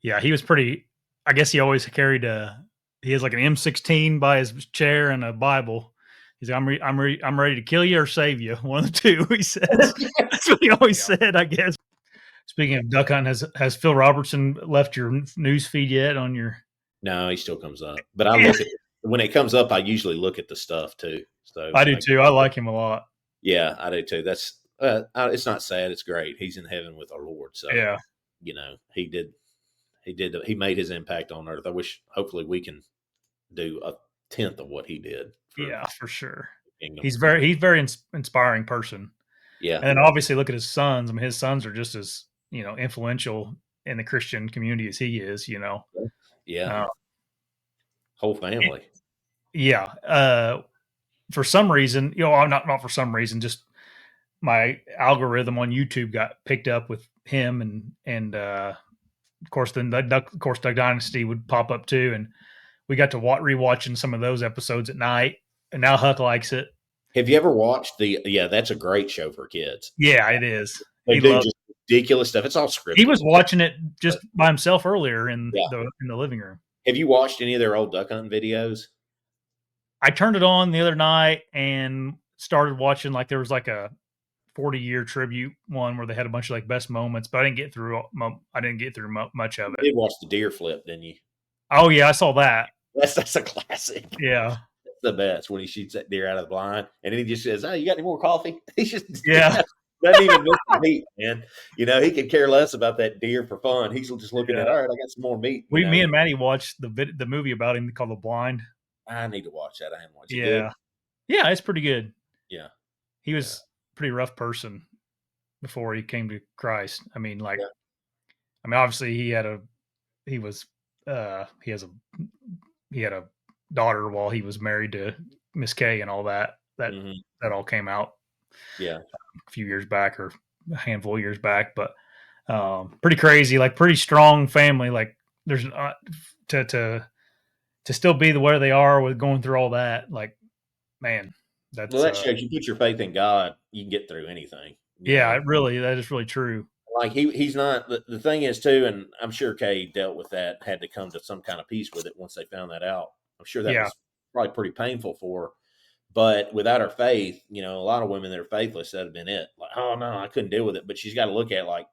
Yeah, he was pretty. I guess he always carried he has like an M16 by his chair and a Bible. He's like, I'm ready to kill you or save you. One of the two, he says. That's what he always said, I guess. Speaking of duck hunting, has Phil Robertson left your news feed yet on your? No, he still comes up, but I look at when it comes up. I usually look at the stuff too. So I do too. I like him a lot. Yeah, I do too. That's it's not sad. It's great. He's in heaven with our Lord. So Yeah, he made his impact on earth. I wish, hopefully, we can do a tenth of what he did. For sure. Kingdom. He's very inspiring person. Yeah, and then obviously look at his sons. I mean, his sons are just as influential in the Christian community as he is. Yeah, whole family. Yeah. For some reason, I'm not for some reason, just my algorithm on YouTube got picked up with him, and of course, then Duck Dynasty would pop up too, and we got to rewatching some of those episodes at night, and now Huck likes it. Have you ever watched Yeah, that's a great show for kids. Yeah, it is. They do just ridiculous stuff. It's all scripted. He was watching it just by himself earlier in the living room. Have you watched any of their old duck hunting videos? I turned it on the other night and started watching. Like, there was like a 40-year tribute one where they had a bunch of like best moments, but I didn't get through much of it. You did watch the deer flip, didn't you? Oh yeah, I saw that. That's a classic. Yeah, that's the best, when he shoots that deer out of the blind, and then he just says, "Oh, you got any more coffee?" He just doesn't even miss the meat, man. He could care less about that deer for fun. He's just looking at, all right, I got some more meat. Me and Maddie watched the movie about him called The Blind. I need to watch that. I haven't watched it. Yeah, it's pretty good. Yeah, he was a pretty rough person before he came to Christ. I mean, obviously he had a daughter while he was married to Miss Kay and all that. That all came out. Yeah, a few years back, or a handful of years back, but pretty crazy. Like, pretty strong family. Like, there's to still be where they are with going through all that. Like, man, that shows you put your faith in God, you can get through anything. That is really true. Like, he's not, the thing is too, and I'm sure Kay dealt with that, had to come to some kind of peace with it once they found that out. I'm sure that was probably pretty painful for her. But without her faith, a lot of women that are faithless, that'd have been it. Like, oh no, I couldn't deal with it. But she's got to look at it like,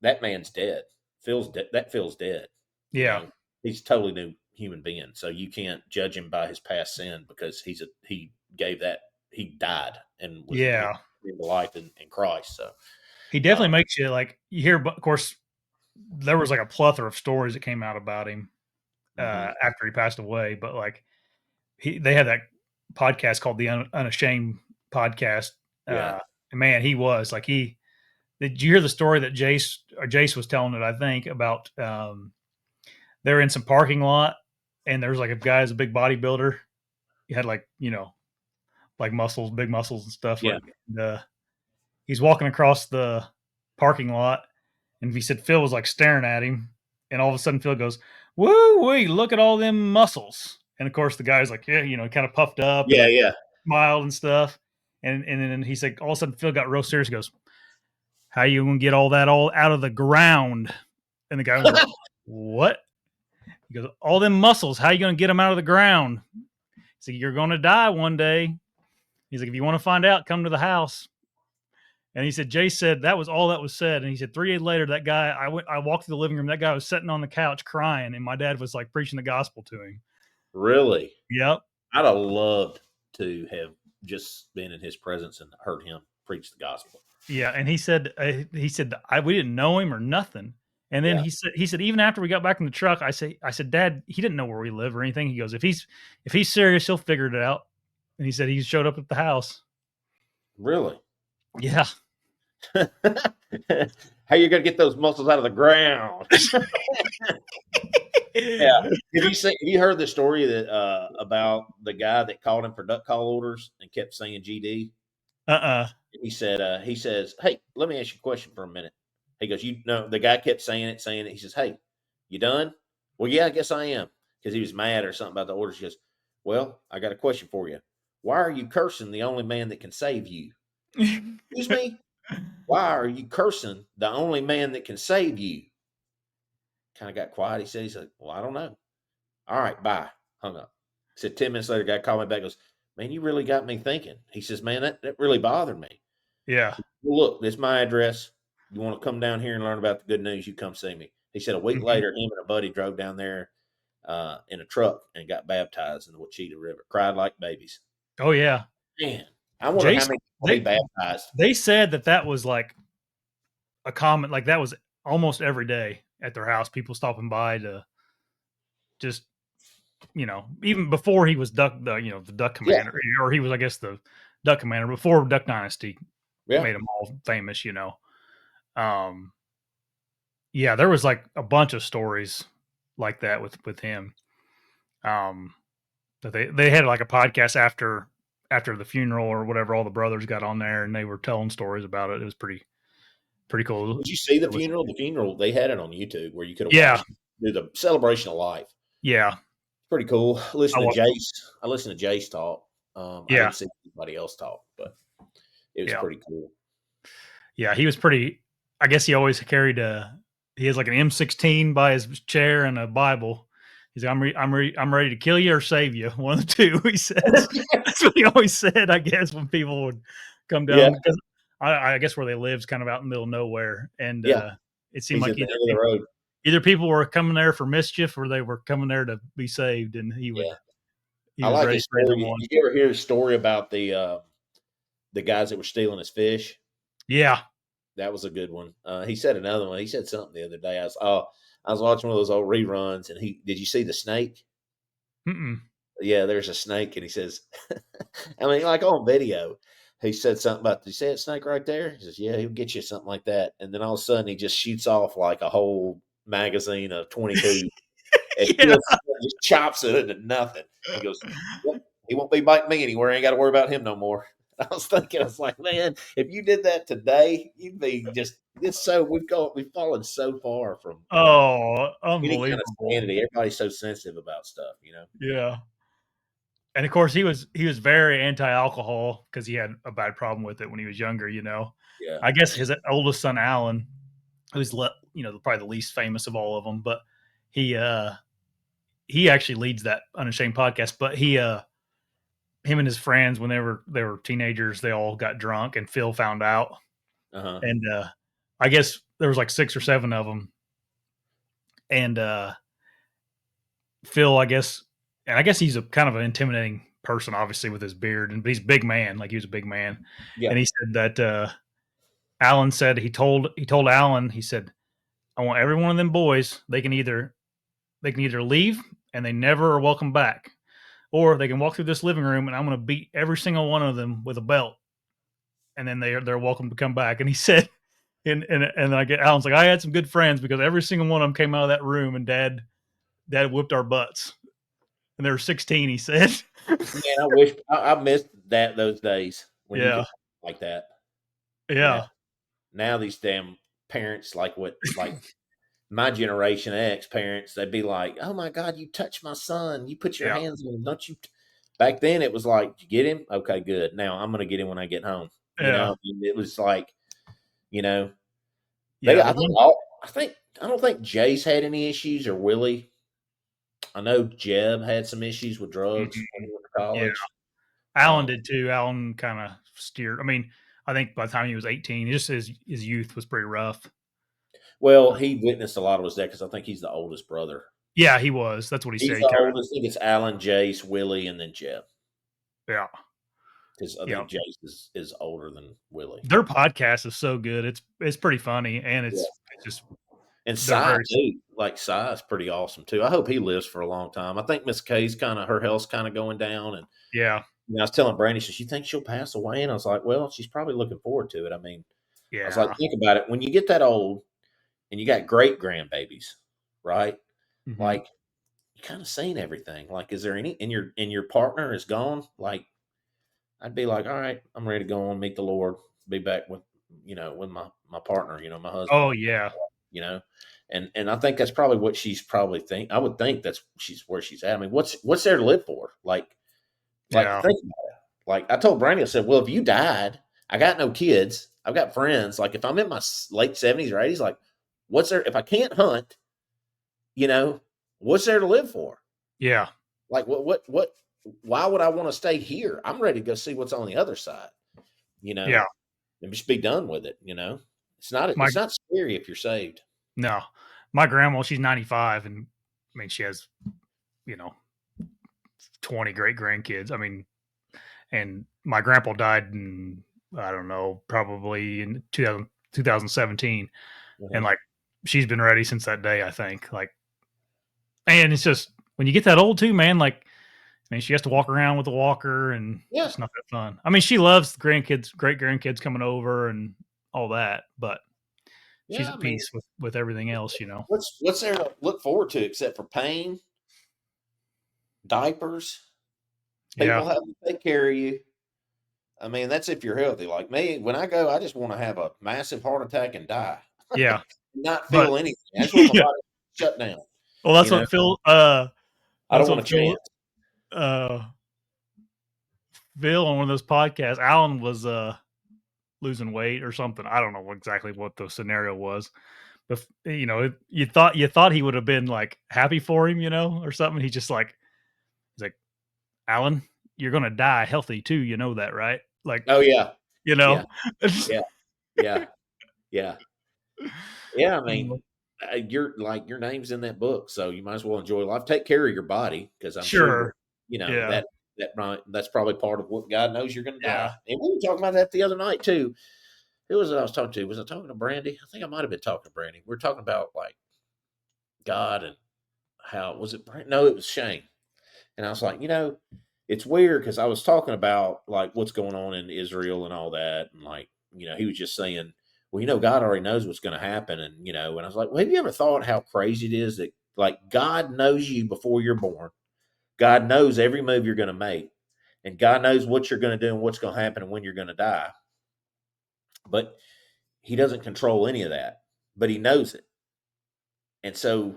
that man's dead. That feels dead. Yeah, he's a totally new human being. So you can't judge him by his past sin, because he died and was in life in Christ. So he definitely makes you, like, you hear. But of course, there was like a plethora of stories that came out about him after he passed away. But like, they had that podcast called the Unashamed podcast. And man, he was like, did you hear the story that Jace was telling it? I think about they're in some parking lot, and there's like a guy who's a big bodybuilder. He had like big muscles and stuff. Yeah. He's walking across the parking lot, and he said Phil was like staring at him, and all of a sudden Phil goes, "Woo-wee, look at all them muscles." And of course the guy's like, kind of puffed up, smiled and stuff. And then he's like, all of a sudden Phil got real serious. He goes, "How you gonna get all that all out of the ground?" And the guy was like, "What?" He goes, "All them muscles, how you gonna get them out of the ground?" He's like, "You're gonna die one day." He's like, "If you want to find out, come to the house." And he said, Jay said that was all that was said. And he said 3 days later, that guy, I walked to the living room. That guy was sitting on the couch crying, and my dad was like preaching the gospel to him. Really? Yep. I'd have loved to have just been in his presence and heard him preach the gospel. Yeah. And he said, we didn't know him or nothing. And then he said, even after we got back in the truck, I said, "Dad, he didn't know where we live or anything." He goes, if he's serious, he'll figure it out. And he said he showed up at the house. Really? Yeah. How you gonna get those muscles out of the ground? Yeah. Have you heard the story that about the guy that called him for duck call orders and kept saying GD? He says, "Hey, let me ask you a question for a minute." He goes, the guy kept saying it. He says, "Hey, you done?" "Well, yeah, I guess I am." Because he was mad or something about the orders. He goes, "Well, I got a question for you. Why are you cursing the only man that can save you?" "Excuse me? Why are you cursing the only man that can save you?" kind of got quiet. He's like, well, I don't know. All right, bye. Hung up. He said 10 minutes later, guy called me back, goes, man, you really got me thinking. He says, man, that really bothered me. Yeah. Well, look, this is my address. You want to come down here and learn about the good news, you come see me. He said a week Mhm. later, him and a buddy drove down there in a truck and got baptized in the Wachita River. Cried like babies. Oh yeah. Man, I wonder how Jason, many people he they baptized. they said that was like a common, like that was almost every day at their house. People stopping by to just, even before he was the duck Yeah, commander, or he was, I guess, the duck commander before Duck Dynasty yeah. made him all famous. Um, yeah, there was like a bunch of stories like that with him. Um, that they had like a podcast after the funeral or whatever. All the brothers got on there and they were telling stories about it. It was pretty cool. Did you see the It was, funeral? The funeral, they had it on YouTube where you could have yeah, watched do the celebration of life. yeah, Pretty cool. I Listen to wa- Jace. I listened to Jace talk. I yeah, didn't see anybody else talk, but it was yeah, pretty cool. yeah. He was pretty. I guess he always carried a. He has like an M16 by his chair and a Bible. He's like, I'm ready to kill you or save you. One of the two. He says that's what he always said. I guess when people would come Yeah, down, because I guess where they live is kind of out in the middle of nowhere, and yeah. it seemed He's like at the end of the road. either people were coming there for mischief or they were coming there to be saved, and Yeah. he I was like ready his for either story. one. Did you ever hear his story about the guys that were stealing his fish? Yeah. That was a good one. He said another one. He said something the other day. I was watching one of those old reruns, and he did you see the snake? Mm-mm. Yeah, there's a snake, and he says, I mean, like on video, he said something about, "Did you see that snake right there?" He says, "Yeah, he'll get you something like that." And then all of a sudden, he just shoots off like a whole magazine of 22 and Yeah. just chops it into nothing. He goes, "Yep, he won't be biting me anywhere. I ain't got to worry about him no more." I was thinking, I was like, man, if you did that today, you'd be just. It's so we've fallen so far from Oh, any kind of unbelievable. sanity. Everybody's so sensitive about stuff, you know. Yeah. And of course, he was very anti-alcohol because he had a bad problem with it when he was younger. Yeah. I guess his oldest son, Alan, who's probably the least famous of all of them, but he uh he actually leads that Unashamed podcast. But him and his friends, when they were teenagers, they all got drunk, and Phil found out, Uh huh. and I guess there was like 6 or 7 of them, and Phil, I guess he's a kind of an intimidating person, obviously with his beard, and but he's a big man, like he was a big man, Yeah. and he said that Alan said he told Alan, he said, I want every one of them boys, they can either leave and they never are welcome back, or they can walk through this living room and I'm going to beat every single one of them with a belt, and then they're welcome to come back. And he said, and I get Alan's like, I had some good friends because every single one of them came out of that room and dad whipped our butts, and they were 16. He said, Man, I wish I missed those days when you yeah, could like that. You know, yeah, now these damn parents like my generation X parents, they'd be like, "Oh my God, you touched my son! You put your yeah, hands on him, don't you?" Back then, it was like, "Did you get him? Okay, good. Now I'm going to get him when I get home." You know, yeah, I mean, it was like, you know, they. yeah. The one, I don't think Jace had any issues or Willie. I know Jeb had some issues with drugs when mhm, he went to yeah. college. Alan Um, did too. Alan kind of steered. I mean, I think by the time he was 18, just his youth was pretty rough. well, Uh, he witnessed a lot of his dad because I think he's the oldest brother. yeah, he was. That's what he said. He's He the kind oldest. I think it's Alan, Jace, Willie, and then Jeb. of, yeah, Because I yeah. think Jace is older than Willie. Their podcast is so good. It's pretty funny, and Yeah. it's just And they're Cy very too. Like Cy is pretty awesome too. I hope he lives for a long time. I think Miss Kay's her health's kind of going down. And yeah, I was telling Brandy, she thinks she'll pass away. And I was like, well, she's probably looking forward to it. I mean, I was like, yeah. think about it. When you get that old and you got great grandbabies, right? Hmm. Like you kind of seen everything. Like, is there any and your partner is gone? Like, I'd be like, all right, I'm ready to go on, meet the Lord, be back with with my partner, my husband, Oh yeah. you know. And I think that's probably what she's probably think. I would think that's she's where she's at. I mean, what's there to live for? Like Yeah. think about it. Like I told Brandy, I said, well, if you died, I got no kids, I've got friends. Like if I'm in my late 70s or 80s, like what's there if I can't hunt? You know, what's there to live for? Yeah. Like, why would I want to stay here? I'm ready to go see what's on the other side, you know, Yeah. and just be done with it. My It's not scary if you're saved. No. My grandma, she's 95, and I mean, she has, you know, 20 great grandkids. I mean, and my grandpa died in, I don't know, probably in 2017. And Uh-huh. like, she's been ready since that day, I think. Like, and it's just when you get that old too, man, like, I mean, she has to walk around with a walker, and Yeah, it's not that fun. I mean, she loves grandkids, great grandkids coming over and all that, but she's yeah. at I mean, peace with everything else, you know. what's there to look forward to except for pain, diapers, Yeah. people having to take care of you. I mean, that's if you're healthy. Like me, when I go, I just want to have a massive heart attack and die, Yeah. not But feel anything. I just want my yeah. body to shut down. Well, You know, I that's don't want what a chance. Uh Phil on one of those podcasts, Alan was losing weight or something. I don't know exactly what the scenario was. But you know, you thought he would have been like happy for him, you know, or something. He's like, Alan, you're gonna die healthy too, you know that, right? Like, Oh yeah, you yeah, know. yeah, yeah, yeah, yeah. I mean, Mm, your name's in that book, so you might as well enjoy life. Take care of your body because I'm sure that sure. Yeah. that's probably part of what God knows you're going to Yeah. die. And we were talking about that the other night too. Who was it I was talking to? Was I talking to Brandy? I think I might have been talking to Brandy. We were talking about like God and how was it? No, it was Shane. And I was like, it's weird because I was talking about like what's going on in Israel and all that, and like he was just saying, well, God already knows what's going to happen, and I was like, well, have you ever thought how crazy it is that like God knows you before you're born, God knows every move you're going to make, and God knows what you're going to do and what's going to happen and when you're going to die, but He doesn't control any of that, but He knows it, and so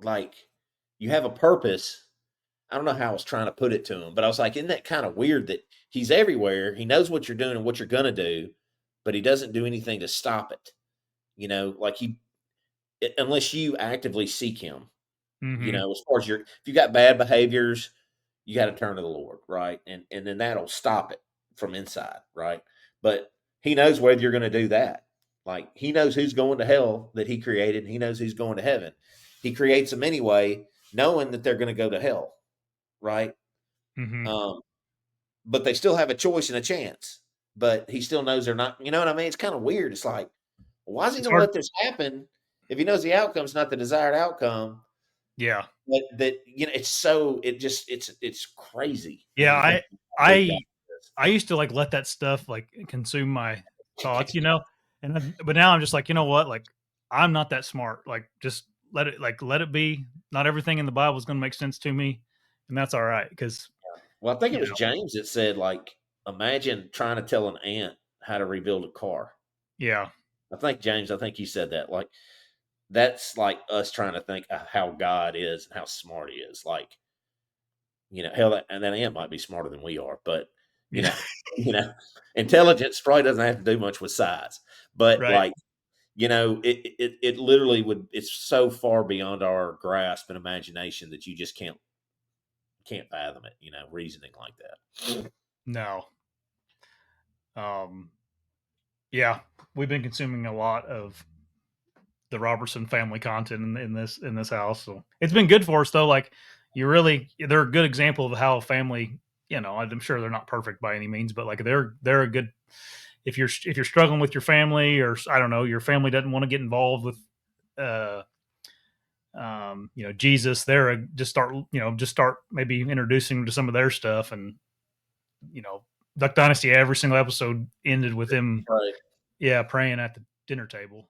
like you have a purpose. I don't know how I was trying to put it to him, but I was like, isn't that kind of weird that he's everywhere? He knows what you're doing and what you're going to do, but he doesn't do anything to stop it. Like unless you actively seek him, Mhm. as far as if you got bad behaviors, you got to turn to the Lord, right? And then that'll stop it from inside, right? But he knows whether you're going to do that. Like he knows who's going to hell that he created, and he knows who's going to heaven. He creates them anyway, knowing that they're going to go to hell, right? Mhm. Um, but they still have a choice and a chance. But he still knows they're not. You know what I mean? It's kind of weird. It's like, why is he It's going to hard. let this happen if he knows the outcome's not the desired outcome? Yeah. But that it's so it's crazy when Yeah, you think I how big God I I used to like let that stuff like consume my thoughts, you know. But now I'm just like, you know what? Like I'm not that smart. Like just let it be. Not everything in the Bible is going to make sense to me, and that's all right because Well, I think it you was know, James that said like, imagine trying to tell an ant how to rebuild a car. yeah, I think he said that. Like that's like us trying to think of how God is and how smart he is. Like hell, that ant might be smarter than we are, but you yeah, know, you know, intelligence probably doesn't have to do much with size. But right. like, it literally would. It's so far beyond our grasp and imagination that you just can't fathom it. Reasoning like that. No, um, yeah, we've been consuming a lot of the Robertson family content in this house, so it's been good for us though. Like they're a good example of how a family. You know, I'm sure they're not perfect by any means, but like they're a good if you're struggling with your family or I don't know your family doesn't want to get involved with uh Jesus, just start maybe introducing them to some of their stuff. And you know Duck Dynasty, every single episode ended with him Right. yeah praying at the dinner table.